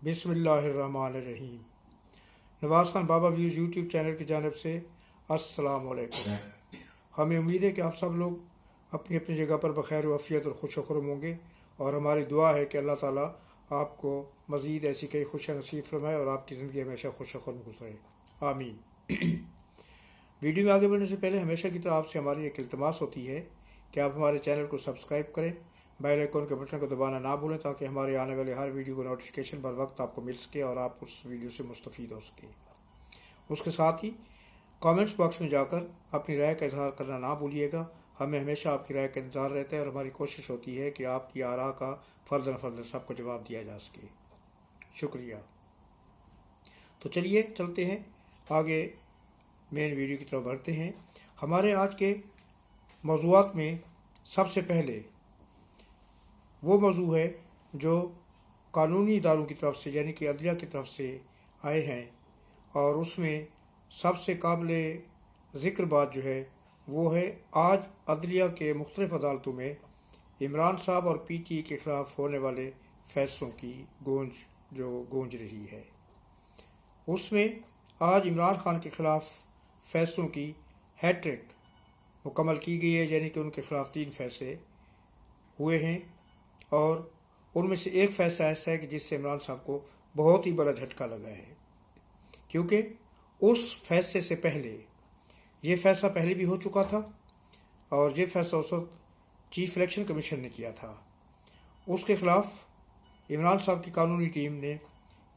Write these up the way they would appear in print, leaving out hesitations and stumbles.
बिस्मिल्लाहिर्रहमानिर्रहीम। नवाज़ खान बाबा views YouTube channel की जानिब से अस्सलाम वालेकुम। हमें उम्मीद है कि आप सब लोग अपनी अपनी जगह पर बखैर वफ़ियत और खुश खुरम होंगे, और हमारी दुआ है कि अल्लाह ताला आपको मज़ीद ऐसी कई खुशियाँ नसीब फरमाए और आपकी ज़िंदगी हमेशा खुश खुरम गुजरे, आमीन। वीडियो में आगे बढ़ने से पहले हमेशा की तरह आपसे हमारी एक इल्तमास होती है कि आप हमारे चैनल को सब्सक्राइब करें, बेल आइकन के बटन को दबाना ना भूलें, ताकि हमारे आने वाले हर वीडियो को नोटिफिकेशन बर वक्त आपको मिल सके और आप उस वीडियो से मुस्तफ़ीद हो सके। उसके साथ ही कमेंट्स बॉक्स में जाकर अपनी राय का इजहार करना ना भूलिएगा। हमें हमेशा आपकी राय का इंतज़ार रहता है और हमारी कोशिश होती है कि आपकी आरा का फ़र्दन फ़र्दन सबको जवाब दिया जा सके। शुक्रिया। तो चलिए चलते हैं आगे, मेन वीडियो की तरफ बढ़ते हैं। हमारे आज के मौज़ूआत में सबसे पहले वो मौजू है जो कानूनी इदारों की तरफ से यानी कि अदलिया की तरफ से आए हैं, और उसमें सबसे काबिले ज़िक्र बात जो है वो है आज अदलिया के मुख्तलिफ़ अदालतों में इमरान साहब और PTI के ख़िलाफ़ होने वाले फ़ैसलों की गूंज रही है। उसमें आज इमरान खान के ख़िलाफ़ फ़ैसलों की हैट्रिक मुकम्मल की गई है, यानी कि उनके ख़िलाफ़ 3 फैसले हुए हैं, और उनमें से एक फ़ैसला ऐसा है कि जिससे इमरान साहब को बहुत ही बड़ा झटका लगा है, क्योंकि उस फैसले से पहले ये फ़ैसला पहले भी हो चुका था और ये फ़ैसला उस वक्त चीफ इलेक्शन कमीशन ने किया था। उसके ख़िलाफ़ इमरान साहब की कानूनी टीम ने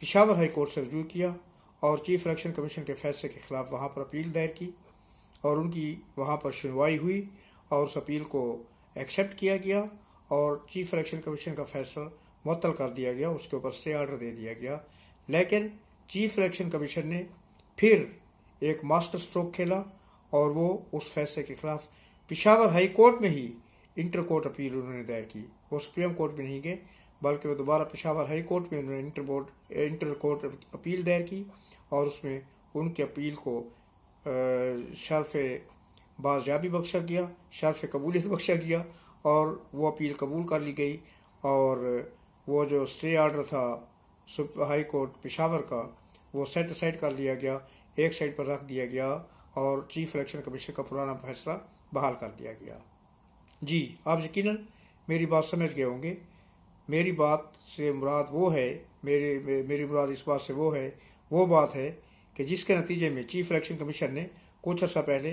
पेशावर हाई कोर्ट से रजू किया और चीफ इलेक्शन कमीशन के फ़ैसले के ख़िलाफ़ वहाँ पर अपील दायर की, और उनकी वहाँ पर सुनवाई हुई और उस अपील को एक्सेप्ट किया गया और चीफ इलेक्शन कमीशन का फ़ैसला मुअत्तल कर दिया गया, उसके ऊपर स्टे ऑर्डर दे दिया गया। लेकिन चीफ इलेक्शन कमीशन ने फिर एक मास्टर स्ट्रोक खेला और वो उस फैसले के ख़िलाफ़ पेशावर हाई कोर्ट में ही इंटर कोर्ट अपील उन्होंने दायर की। वो सुप्रीम कोर्ट में नहीं गए, बल्कि वो दोबारा पेशावर हाई कोर्ट में उन्होंने इंटर कोर्ट अपील दायर की, और उसमें उनकी अपील को शर्फ़ बाज़याबी बख्शा गया, शर्फ़ कबूलियत बख्शा गया, और वो अपील कबूल कर ली गई। और वो जो स्टे ऑर्डर था हाई कोर्ट पेशावर का, वो सेट असाइड कर लिया गया, एक साइड पर रख दिया गया, और चीफ इलेक्शन कमीशन का पुराना फैसला बहाल कर दिया गया। जी, आप यकीनन मेरी बात समझ गए होंगे। मेरी बात से मुराद वो है, मेरी मुराद इस बात से वो बात है कि जिसके नतीजे में चीफ इलेक्शन कमीशन ने कुछ अर्सा पहले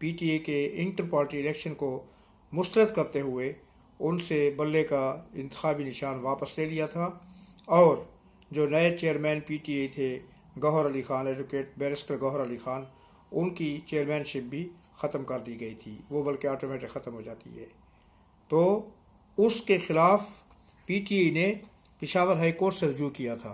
PTI के इंटर पार्टी इलेक्शन को मुस्तरद करते हुए उनसे बल्ले का इंतखाबी निशान वापस ले लिया था, और जो नए चेयरमैन PTI थे गौहर अली खान, एडवोकेट बैरिस्टर गौहर अली खान, उनकी चेयरमैनशिप भी ख़त्म कर दी गई थी, वो बल्कि ऑटोमेटिक ख़त्म हो जाती है। तो उसके ख़िलाफ़ PTI ने पेशावर हाई कोर्ट से रजू किया था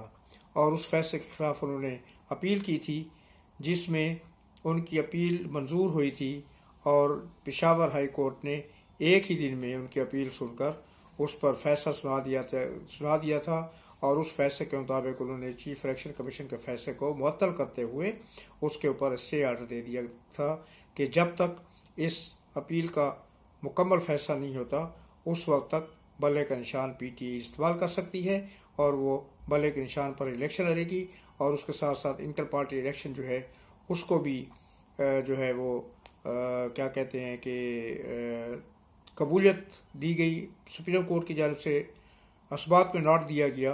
और उस फैसले के ख़िलाफ़ उन्होंने अपील की थी, जिसमें उनकी अपील मंजूर हुई थी, और पेशावर हाई कोर्ट ने एक ही दिन में उनकी अपील सुनकर उस पर फैसला सुना दिया था, और उस फैसले के मुताबिक उन्होंने चीफ इलेक्शन कमीशन के फैसले को मुअत्तल करते हुए उसके ऊपर स्टे ऑर्डर दे दिया था कि जब तक इस अपील का मुकम्मल फैसला नहीं होता उस वक्त तक बल्ले का निशान PTI इस्तेमाल कर सकती है, और वो बल्ले के निशान पर इलेक्शन लड़ेगी, और उसके साथ साथ इंटर पार्टी इलेक्शन जो है उसको भी जो है वो क्या कहते हैं कि कबूलियत दी गई। सुप्रीम कोर्ट की जानिब से असबात में नोट दिया गया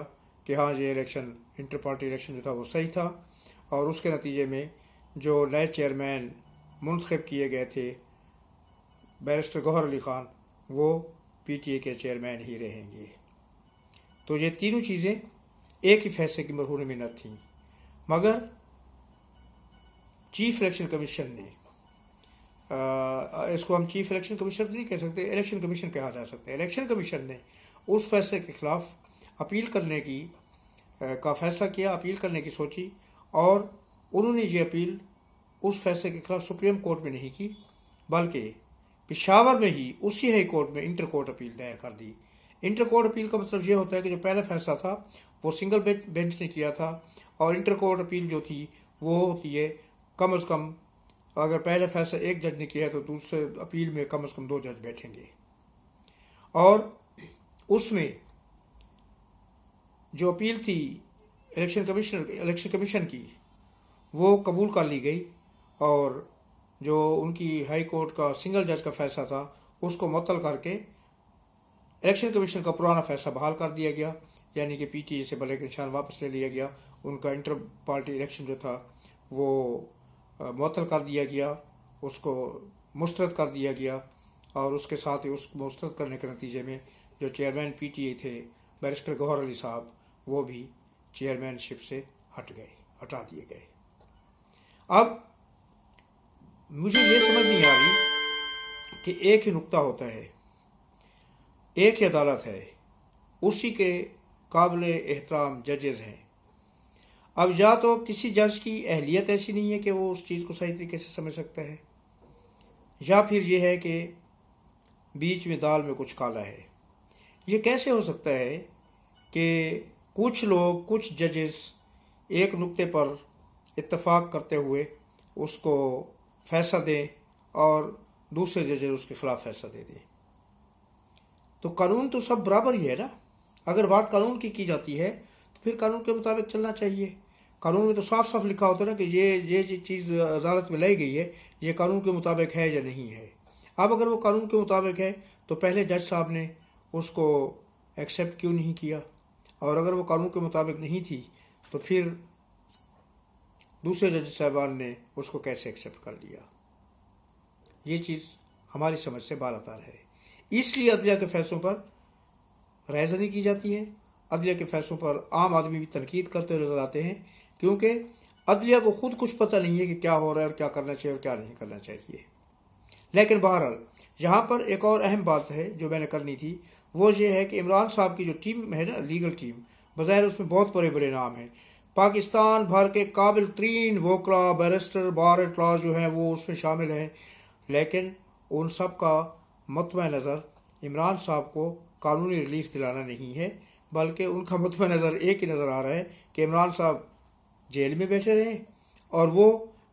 कि हाँ, ये इलेक्शन इंटर पार्टी इलेक्शन जो था वो सही था, और उसके नतीजे में जो नए चेयरमैन मुंतखब किए गए थे बैरिस्टर गौहर अली खान, वो PTI के चेयरमैन ही रहेंगे। तो ये तीनों चीज़ें एक ही फैसले की मरहून मिन्नत थी, मगर चीफ इलेक्शन कमीशन ने इसको हम चीफ इलेक्शन कमीशन नहीं कह सकते, इलेक्शन कमीशन कहा जा सकता है। इलेक्शन कमीशन ने उस फैसले के ख़िलाफ़ अपील करने की का फ़ैसला किया, अपील करने की सोची, और उन्होंने ये अपील उस फैसले के ख़िलाफ़ सुप्रीम कोर्ट में नहीं की, बल्कि पेशावर में ही उसी हाई कोर्ट में इंटर कोर्ट अपील दायर कर दी। इंटर कोर्ट अपील का मतलब ये होता है कि जो पहला फैसला था वो सिंगल बेंच ने किया था, और इंटर कोर्ट अपील जो थी वो होती है कम अज़ कम, अगर पहले फैसला एक जज ने किया है तो दूसरे अपील में कम अज़ कम 2 जज बैठेंगे, और उसमें जो अपील थी इलेक्शन कमीशन की वो कबूल कर ली गई और जो उनकी हाई कोर्ट का सिंगल जज का फैसला था उसको मुअत्तल करके इलेक्शन कमीशन का पुराना फैसला बहाल कर दिया गया, यानी कि पीटीए से ब्लैक निशान वापस ले लिया गया। उनका इंटर पार्टी इलेक्शन जो था वो मुअत्तल कर दिया गया, उसको मुस्तरद कर दिया गया और उसके साथ ही उस मुस्तरद करने के नतीजे में जो चेयरमैन पीटीए थे बैरिस्टर गौहर अली साहब वो भी चेयरमैनशिप से हटा दिए गए। अब मुझे ये समझ नहीं आ रही कि एक ही नुक्ता होता है, एक ही अदालत है, उसी के काबिल एहतराम जजेस हैं। अब या तो किसी जज की अहलियत ऐसी नहीं है कि वो उस चीज़ को सही तरीके से समझ सकता है, या फिर ये है कि बीच में दाल में कुछ काला है। ये कैसे हो सकता है कि कुछ लोग, कुछ जजेस एक नुक्ते पर इत्तफाक करते हुए उसको फैसला दें और दूसरे जजेस उसके खिलाफ फैसला दे दें? तो कानून तो सब बराबर ही है ना। अगर बात कानून की जाती है तो फिर कानून के मुताबिक चलना चाहिए। कानून में तो साफ साफ लिखा होता है ना कि ये चीज़ अदालत में लाई गई है ये कानून के मुताबिक है या नहीं है। अब अगर वो कानून के मुताबिक है तो पहले जज साहब ने उसको एक्सेप्ट क्यों नहीं किया, और अगर वो कानून के मुताबिक नहीं थी तो फिर दूसरे जज साहबान ने उसको कैसे एक्सेप्ट कर लिया? ये चीज़ हमारी समझ से बालातर है। इसलिए अदलिया के फैसलों पर रहज़नी की जाती है, अदलिया के फैसलों पर आम आदमी भी तनकीद करते नजर आते हैं, क्योंकि अदलिया को खुद कुछ पता नहीं है कि क्या हो रहा है और क्या करना चाहिए और क्या नहीं करना चाहिए। लेकिन बहरहाल यहाँ पर एक और अहम बात है जो मैंने करनी थी, वो ये है कि इमरान साहब की जो टीम है ना, लीगल टीम, बज़ाहिर उसमें बहुत बड़े बड़े नाम हैं। पाकिस्तान भर के काबिल तरीन वोकला, बैरिस्टर, बार एट लॉ जो हैं वो उसमें शामिल हैं, लेकिन उन सब का मतवा नज़र इमरान साहब को कानूनी रिलीफ दिलाना नहीं है, बल्कि उनका मतवा नज़र एक ही नज़र आ रहा है कि इमरान साहब जेल में बैठे रहें और वो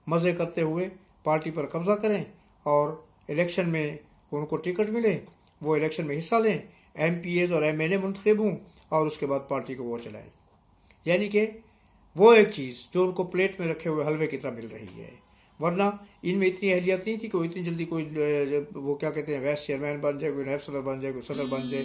मज़े करते हुए पार्टी पर कब्ज़ा करें और इलेक्शन में उनको टिकट मिले, वो इलेक्शन में हिस्सा लें, MPAs और MNA मुंतखब हों और उसके बाद पार्टी को वो चलाएं। यानी कि वो एक चीज़ जो उनको प्लेट में रखे हुए हलवे की तरह मिल रही है, वरना इनमें इतनी अहलियत नहीं थी कोई इतनी जल्दी कोई वो क्या कहते हैं वाइस चेयरमैन बन जाए, कोई नायब सदर बन जाए, कोई सदर बन जाए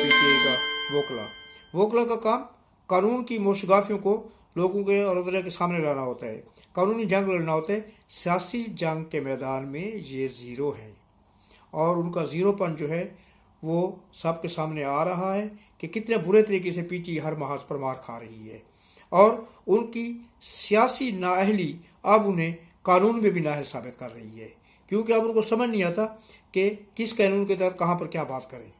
PTI का। वोकला का काम कानून की मोशगाफियों को लोगों के और अदलिया के सामने लाना होता है, कानूनी जंग लड़ना होता है। सियासी जंग के मैदान में ये ज़ीरो है और उनका ज़ीरोपन जो है वो सबके सामने आ रहा है कि कितने बुरे तरीके से PTI हर महाज पर मार खा रही है और उनकी सियासी नाअहली अब उन्हें कानून में भी नाअहल साबित कर रही है, क्योंकि अब उनको समझ नहीं आता कि किस कानून के तहत कहाँ पर क्या बात करें।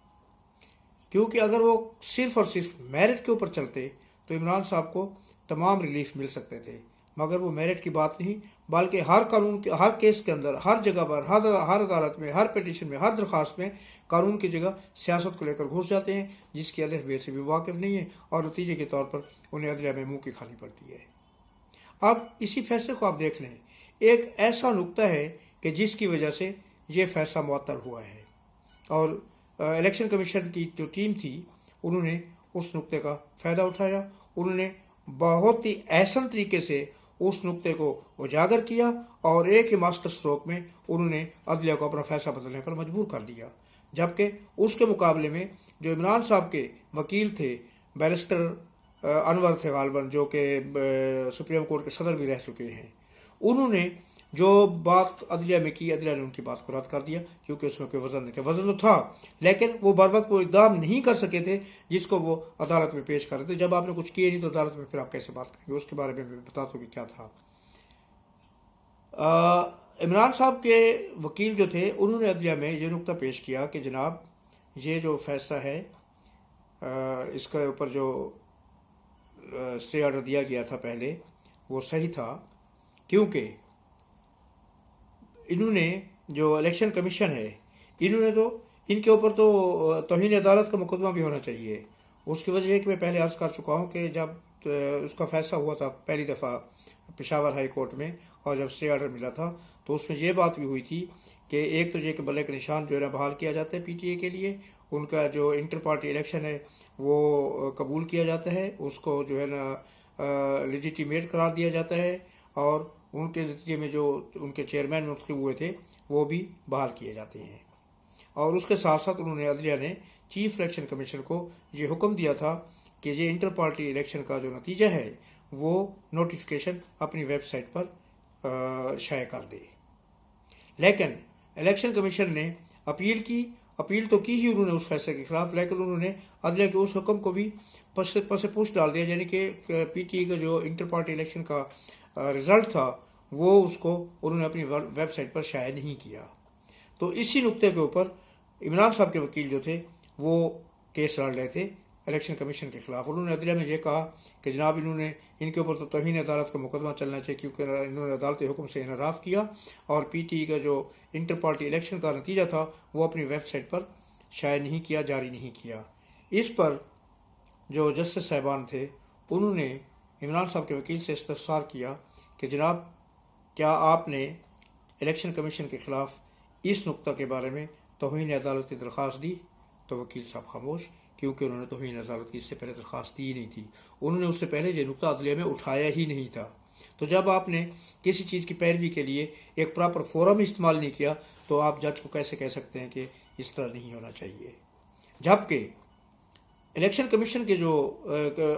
क्योंकि अगर वो सिर्फ और सिर्फ मेरिट के ऊपर चलते तो इमरान साहब को तमाम रिलीफ मिल सकते थे, मगर वो मेरिट की बात नहीं, बल्कि हर कानून के हर केस के अंदर, हर जगह पर, हर अदालत में, हर पिटीशन में, हर दरख्वास्त में कानून की जगह सियासत को लेकर घुस जाते हैं, जिसकी अलफ बे से भी वाकिफ नहीं है और नतीजे के तौर पर उन्हें अदलिया में मुँह की खानी पड़ती है। अब इसी फैसले को आप देख लें, एक ऐसा नुक्ता है कि जिसकी वजह से ये फैसला मुअत्तल हुआ है और इलेक्शन कमीशन की जो टीम थी उन्होंने उस नुक्ते का फ़ायदा उठाया, उन्होंने बहुत ही एहसन तरीके से उस नुक्ते को उजागर किया और एक ही मास्टर स्ट्रोक में उन्होंने अदलिया को अपना फैसला बदलने पर मजबूर कर दिया। जबकि उसके मुकाबले में जो इमरान साहब के वकील थे बैरिस्टर अनवर थे गालबन, जो कि सुप्रीम कोर्ट के सदर भी रह चुके हैं, उन्होंने जो बात अदलिया में की, अदलिया ने उनकी बात को रद्द कर दिया, क्योंकि उसमें कोई वजन तो था, लेकिन वो बर वक्त वो इकदाम नहीं कर सके थे जिसको वो अदालत में पेश कर रहे थे। जब आपने कुछ किए नहीं तो अदालत में फिर आप कैसे बात करेंगे? उसके बारे में मैं बता दूँ कि क्या था। इमरान साहब के वकील जो थे उन्होंने अदलिया में ये नुक्ता पेश किया कि जनाब ये जो फैसला है इसके ऊपर जो स्टे ऑर्डर दिया गया था पहले वो सही था, क्योंकि इन्होंने जो इलेक्शन कमीशन है इन्होंने तो इनके ऊपर तो तौहीन अदालत का मुकदमा भी होना चाहिए। उसकी वजह है कि मैं पहले अर्ज़ कर चुका हूँ कि जब उसका फैसला हुआ था पहली दफ़ा पेशावर हाई कोर्ट में और जब स्टे ऑर्डर मिला था तो उसमें ये बात भी हुई थी कि एक तो ये कि ब्लैक निशान जो है ना बहाल किया जाता है PTI के लिए, उनका जो इंटर पार्टी इलेक्शन है वो कबूल किया जाता है, उसको जो है ना لیجیٹیمیٹ قرار دیا جاتا ہے اور ان کے نتیجے میں جو ان کے چیئرمین منتخب ہوئے تھے وہ بھی بحال کیے جاتے ہیں۔ اور اس کے ساتھ ساتھ انہوں نے عدلیہ نے چیف الیکشن کمیشن کو یہ حکم دیا تھا کہ یہ انٹر پارٹی الیکشن کا جو نتیجہ ہے وہ نوٹیفیکیشن اپنی ویب سائٹ پر شائع کر دے۔ لیکن الیکشن کمیشن نے اپیل تو کی ہی انہوں نے اس فیصلے کے خلاف، لیکن انہوں نے عدلیہ کے اس حکم کو بھی پس پوچھ ڈال دیا، یعنی کہ پی ٹی آئی کا جو انٹر پارٹی الیکشن کا رزلٹ تھا وہ اس کو انہوں نے اپنی ویب سائٹ پر شائع نہیں کیا۔ تو اسی نقطے کے اوپر عمران صاحب کے وکیل جو تھے وہ کیس لڑ رہے تھے الیکشن کمیشن کے خلاف۔ انہوں نے عدلیہ میں یہ کہا کہ جناب ان کے اوپر تو توہین عدالت کا مقدمہ چلنا چاہیے، کیونکہ انہوں نے عدالتی حکم سے انحراف کیا اور پی ٹی آئی کا جو انٹر پارٹی الیکشن کا نتیجہ تھا وہ اپنی ویب سائٹ پر شائع نہیں کیا، جاری نہیں کیا۔ اس پر جو جسٹس صاحبان تھے انہوں نے عمران صاحب کے وکیل سے استفسار کیا کہ جناب کیا آپ نے الیکشن کمیشن کے خلاف اس نقطہ کے بارے میں توہین عدالت کی درخواست دی؟ تو وکیل صاحب خاموش، کیونکہ انہوں نے توہین عدالت کی اس سے پہلے درخواست دی نہیں تھی، انہوں نے اس سے پہلے یہ نقطہ عدلیہ میں اٹھایا ہی نہیں تھا۔ تو جب آپ نے کسی چیز کی پیروی کے لیے ایک پراپر فورم استعمال نہیں کیا تو آپ جج کو کیسے کہہ سکتے ہیں کہ اس طرح نہیں ہونا چاہیے؟ جبکہ الیکشن کمیشن کے جو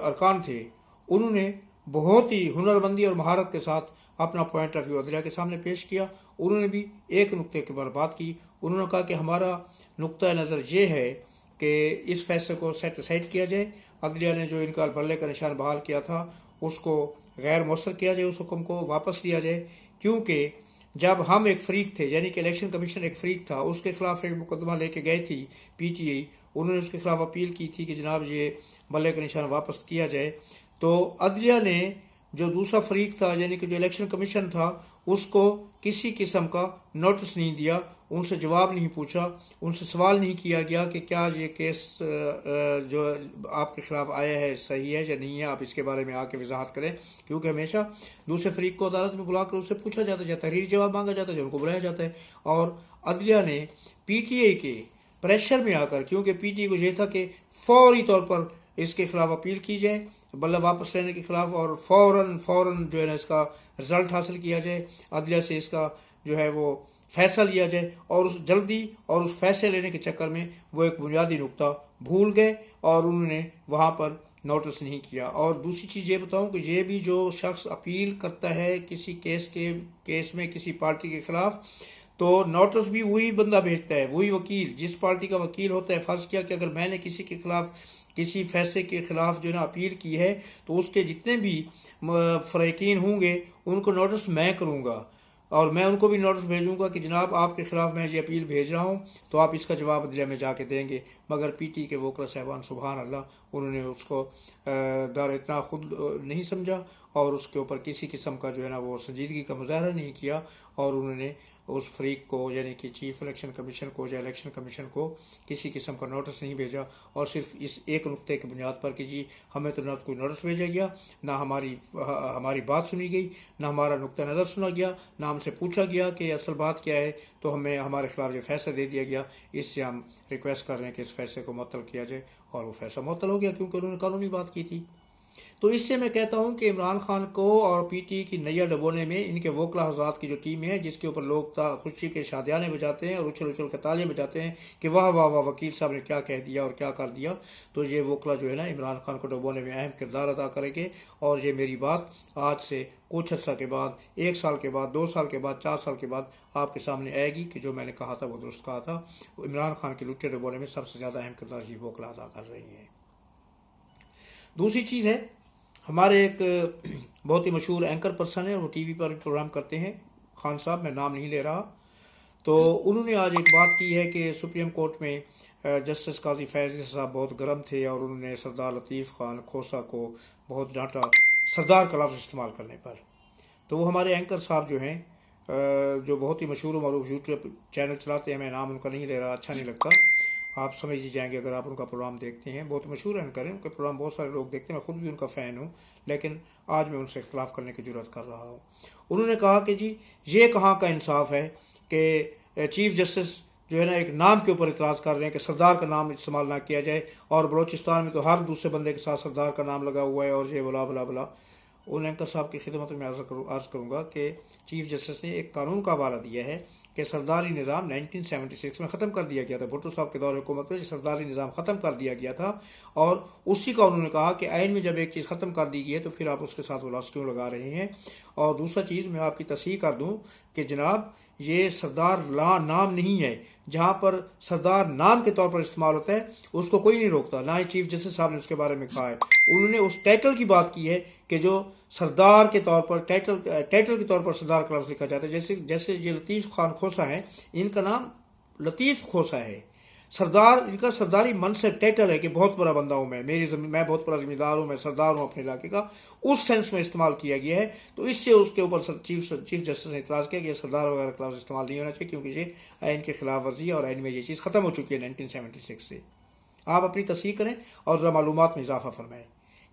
ارکان تھے انہوں نے بہت ہی ہنرمندی اور مہارت کے ساتھ اپنا پوائنٹ آف ویو عدلیہ کے سامنے پیش کیا۔ انہوں نے بھی ایک نقطے کے بارے بات کی، انہوں نے کہا کہ ہمارا نقطۂ نظر یہ ہے کہ اس فیصلے کو سیٹ اسائڈ کیا جائے، عدلیہ نے جو ان کا بلے کا نشان بحال کیا تھا اس کو غیر مؤثر کیا جائے، اس حکم کو واپس لیا جائے، کیونکہ جب ہم ایک فریق تھے، یعنی کہ الیکشن کمیشن ایک فریق تھا، اس کے خلاف ایک مقدمہ لے کے گئے تھی پی ٹی آئی، انہوں نے اس کے خلاف اپیل کی تھی کہ جناب یہ بلے کا نشان واپس کیا جائے، تو عدلیہ نے جو دوسرا فریق تھا یعنی کہ جو الیکشن کمیشن تھا اس کو کسی قسم کا نوٹس نہیں دیا، ان سے جواب نہیں پوچھا، ان سے سوال نہیں کیا گیا کہ کیا یہ کیس جو آپ کے خلاف آیا ہے صحیح ہے یا نہیں ہے، آپ اس کے بارے میں آ کے وضاحت کریں، کیونکہ ہمیشہ دوسرے فریق کو عدالت میں بلا کر اس سے پوچھا جاتا ہے یا تحریری جواب مانگا جاتا ہے جو ان کو بلایا جاتا ہے۔ اور عدلیہ نے پی ٹی آئی کے پریشر میں آ کر، کیونکہ پی ٹی آئی کو یہ تھا کہ فوری طور پر اس کے خلاف اپیل کی جائے بلہ واپس لینے کے خلاف، اور فوراً جو ہے نا اس کا رزلٹ حاصل کیا جائے، عدلیہ سے اس کا جو ہے وہ فیصلہ لیا جائے، اور اس جلدی اور اس فیصلے لینے کے چکر میں وہ ایک بنیادی نقطہ بھول گئے اور انہوں نے وہاں پر نوٹس نہیں کیا۔ اور دوسری چیز یہ بتاؤں کہ یہ بھی جو شخص اپیل کرتا ہے کسی کیس میں کسی پارٹی کے خلاف، تو نوٹس بھی وہی بندہ بھیجتا ہے، وہی وکیل جس پارٹی کا وکیل ہوتا ہے۔ فرض کیا کہ اگر میں نے کسی کے خلاف کسی فیصلے کے خلاف جو ہے نا اپیل کی ہے تو اس کے جتنے بھی فریقین ہوں گے ان کو نوٹس میں کروں گا، اور میں ان کو بھی نوٹس بھیجوں گا کہ جناب آپ کے خلاف میں یہ اپیل بھیج رہا ہوں تو آپ اس کا جواب عدلیہ میں جا کے دیں گے۔ مگر پی ٹی کے وکلا صاحبان سبحان اللہ، انہوں نے اس کو دار اتنا خود نہیں سمجھا اور اس کے اوپر کسی قسم کا جو ہے نا وہ سنجیدگی کا مظاہرہ نہیں کیا، اور انہوں نے اس فریق کو یعنی کہ چیف الیکشن کمیشن کو یا الیکشن کمیشن کو کسی قسم کا نوٹس نہیں بھیجا، اور صرف اس ایک نقطے کی بنیاد پر کہ جی ہمیں تو نہ کوئی نوٹس بھیجا گیا، نہ ہماری بات سنی گئی، نہ ہمارا نقطہ نظر سنا گیا، نہ ہم سے پوچھا گیا کہ اصل بات کیا ہے، تو ہمیں ہمارے خلاف جو فیصلہ دے دیا گیا، اس سے ہم ریکویسٹ کر رہے ہیں کہ اس فیصلے کو معطل کیا جائے۔ اور وہ فیصلہ معطل ہو گیا کیونکہ انہوں نے قانونی بات کی تھی۔ تو اس سے میں کہتا ہوں کہ عمران خان کو اور پی ٹی کی نیا ڈبونے میں ان کے وکلا حضرات کی جو ٹیم ہے جس کے اوپر لوگ خوشی کے شادیانے بجاتے ہیں اور اچھل کے تالیاں بجاتے ہیں کہ واہ واہ واہ وکیل صاحب نے کیا کہہ دیا اور کیا کر دیا، تو یہ وکلا جو ہے نا عمران خان کو ڈبونے میں اہم کردار ادا کریں گے، اور یہ میری بات آج سے کچھ عرصہ کے بعد، 1 سال کے بعد، 2 سال کے بعد، 4 سال کے بعد آپ کے سامنے آئے گی کہ جو میں نے کہا تھا وہ درست کہا تھا۔ عمران خان کے لٹے ڈبونے میں سب سے زیادہ اہم کردار یہ وکلا ادا کر رہی ہیں۔ دوسری چیز ہے، ہمارے ایک بہت ہی مشہور اینکر پرسن ہے، وہ ٹی وی پر پروگرام کرتے ہیں، خان صاحب، میں نام نہیں لے رہا، تو انہوں نے آج ایک بات کی ہے کہ سپریم کورٹ میں جسٹس قاضی فیض صاحب بہت گرم تھے اور انہوں نے سردار لطیف خان کھوسہ کو بہت ڈانٹا سردار کا لفظ استعمال کرنے پر۔ تو وہ ہمارے اینکر صاحب جو ہیں جو بہت ہی مشہور و معروف یوٹیوب چینل چلاتے ہیں، میں نام ان کا نہیں لے رہا، اچھا نہیں لگتا، آپ سمجھ ہی جائیں گے اگر آپ ان کا پروگرام دیکھتے ہیں، بہت مشہور اینکر ہیں، ان کے پروگرام بہت سارے لوگ دیکھتے ہیں، میں خود بھی ان کا فین ہوں، لیکن آج میں ان سے اختلاف کرنے کی جرات کر رہا ہوں۔ انہوں نے کہا کہ جی یہ کہاں کا انصاف ہے کہ چیف جسٹس जो है ना एक नाम के ऊपर इतराज़ कर रहे हैं कि सरदार का नाम इस्तेमाल ना किया जाए, और बलूचिस्तान में तो हर दूसरे बंदे के साथ सरदार का नाम लगा हुआ है और ये बला बला बला। उन एंकर साहब की खिदमत में अर्ज़ करूँगा कि चीफ जस्टिस ने एक कानून का हवाला दिया है कि सरदारी निज़ाम 1976 में ख़त्म कर दिया गया था। भुट्टो साहब के दौर हुकूमत में सरदारी निज़ाम ख़त्म कर दिया गया था, और उसी का उन्होंने कहा कि आइन में जब एक चीज़ ख़त्म कर दी गई है तो फिर आप उसके साथ वलास क्यों लगा रहे हैं। और दूसरा चीज़ मैं आपकी तस्हीह कर दूँ कि जनाब ये सरदार नाम नहीं है, जहाँ पर सरदार नाम के तौर पर इस्तेमाल होता है उसको कोई नहीं रोकता, ना ही चीफ जस्टिस साहब ने उसके बारे में कहा है। उन्होंने उस टाइटल की बात की है कि जो सरदार के तौर पर टाइटल के तौर पर सरदार का लफ्ज़ लिखा जाता है। जैसे ये लतीफ़ खान खोसा है, इनका नाम लतीफ़ खोसा है। सरदार इनका सरदारी मनसब टाइटल है कि बहुत बड़ा बंदा हूँ मैं बहुत बड़ा जिम्मेदार हूँ, मैं सरदार हूँ अपने इलाके का, उस सेंस में इस्तेमाल किया गया है। तो इससे उसके ऊपर चीफ जस्टिस ने इतराज़ किया कि सरदार वगैरह का लफ्ज़ इस्तेमाल नहीं होना चाहिए, क्योंकि ये आइन के खिलाफ वर्जी है और आइन में ये चीज़ ख़त्म हो चुकी है 1976 से। आप अपनी तस्हीह करें और ज़रा मालूमात में इजाफा फरमाएं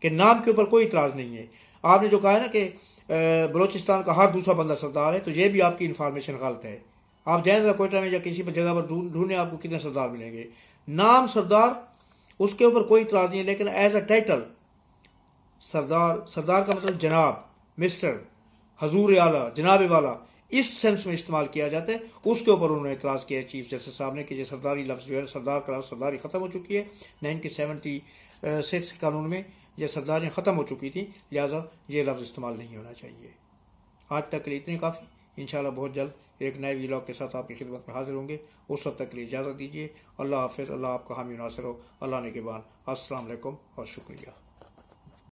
कि नाम के ऊपर कोई इतराज़ नहीं है। आपने जो कहा है ना कि बलूचिस्तान का हर दूसरा बंदा सरदार है, तो ये भी आपकी इन्फॉर्मेशन गलत है। आप जाएँ ज़रा कोयटा में या किसी पर जगह पर ढूंढने, आपको कितने सरदार मिलेंगे। नाम सरदार उसके ऊपर कोई इतराज़ नहीं है, लेकिन एज अ टाइटल सरदार का मतलब जनाब, मिस्टर, हजूर आला, जनाब वाला, इस सेंस में इस्तेमाल किया जाता है। उसके ऊपर उन्होंने इतराज़ किया है चीफ जस्टिस साहब ने कि ये सरदारी लफ्ज़ जो है, सरदार का लफ्ज़ सरदारी ख़त्म हो चुकी है 1976 कानून में, ये सरदारियाँ ख़त्म हो चुकी थी, लिहाजा ये लफ्ज़ इस्तेमाल नहीं होना चाहिए। आज तक के लिए इतने काफ़ी। इंशाल्लाह बहुत जल्द एक नए व्लॉग के साथ आपकी खिदमत में हाजिर होंगे। उस वक्त तक के लिए इजाज़त दीजिए। अल्लाह हाफ़िज़। अल्लाह आपका हामी नासिर हो। अल्लाह ने के बाद अस्सलाम वालेकुम और शुक्रिया।